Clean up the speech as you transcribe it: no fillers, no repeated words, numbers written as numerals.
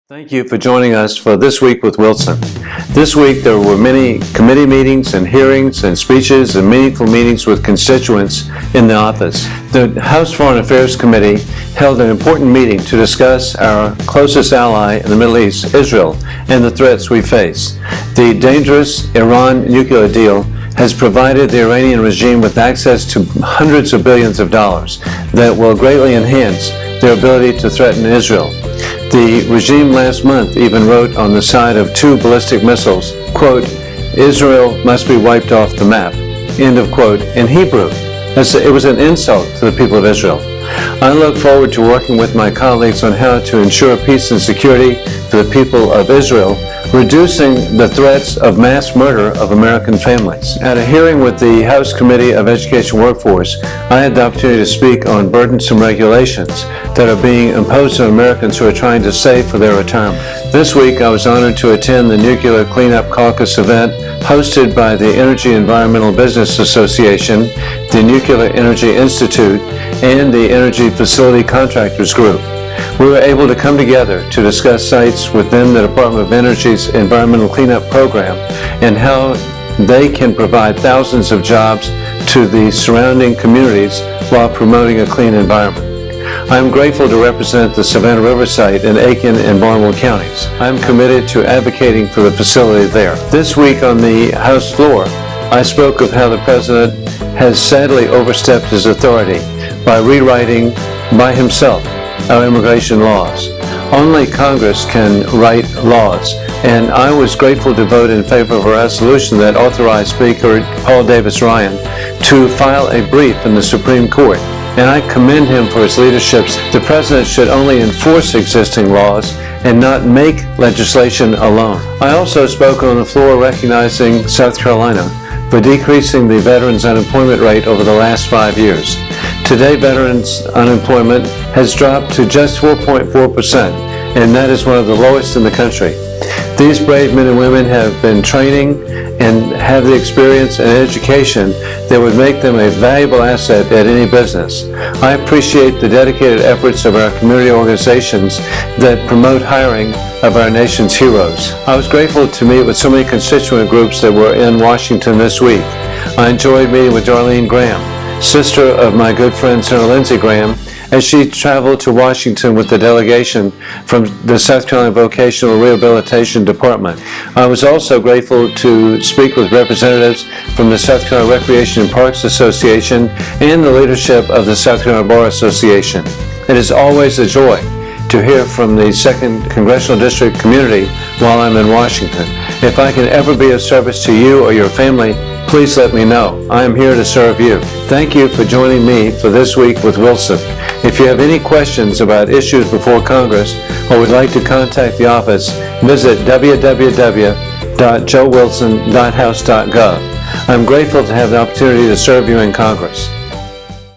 Thank you for joining us for This Week with Wilson. This week there were many committee meetings and hearings and speeches and meaningful meetings with constituents in the office. The House Foreign Affairs Committee held an important meeting to discuss our closest ally in the Middle East, Israel, and the threats we face. The dangerous Iran nuclear deal has provided the Iranian regime with access to hundreds of billions of dollars that will greatly enhance their ability to threaten Israel. The regime last month even wrote on the side of 2 ballistic missiles, quote, "Israel must be wiped off the map," end of quote, in Hebrew. It was an insult to the people of Israel. I look forward to working with my colleagues on how to ensure peace and security for the people of Israel, reducing the threats of mass murder of American families. At a hearing with the House Committee of Education Workforce, I had the opportunity to speak on burdensome regulations that are being imposed on Americans who are trying to save for their retirement. This week, I was honored to attend the Nuclear Cleanup Caucus event hosted by the Energy Environmental Business Association, the Nuclear Energy Institute, and the Energy Facility Contractors Group. We were able to come together to discuss sites within the Department of Energy's environmental cleanup program and how they can provide thousands of jobs to the surrounding communities while promoting a clean environment. I am grateful to represent the Savannah River site in Aiken and Barnwell counties. I am committed to advocating for the facility there. This week on the House floor, I spoke of how the President has sadly overstepped his authority by rewriting by himself our immigration laws. Only Congress can write laws, and I was grateful to vote in favor of a resolution that authorized Speaker Paul Davis Ryan to file a brief in the Supreme Court, and I commend him for his leadership. The President should only enforce existing laws and not make legislation alone. I also spoke on the floor recognizing South Carolina for decreasing the veterans' unemployment rate over the last 5 years. Today, veterans' unemployment has dropped to just 4.4%, and that is one of the lowest in the country. These brave men and women have been training and have the experience and education that would make them a valuable asset at any business. I appreciate the dedicated efforts of our community organizations that promote hiring of our nation's heroes. I was grateful to meet with so many constituent groups that were in Washington this week. I enjoyed meeting with Darlene Graham, sister of my good friend Senator Lindsey Graham, as she traveled to Washington with the delegation from the South Carolina Vocational Rehabilitation Department. I was also grateful to speak with representatives from the South Carolina Recreation and Parks Association and the leadership of the South Carolina Bar Association. It is always a joy to hear from the 2nd Congressional District community while I'm in Washington. If I can ever be of service to you or your family, please let me know. I am here to serve you. Thank you for joining me for This Week with Wilson. If you have any questions about issues before Congress or would like to contact the office, visit www.joewilson.house.gov. I'm grateful to have the opportunity to serve you in Congress.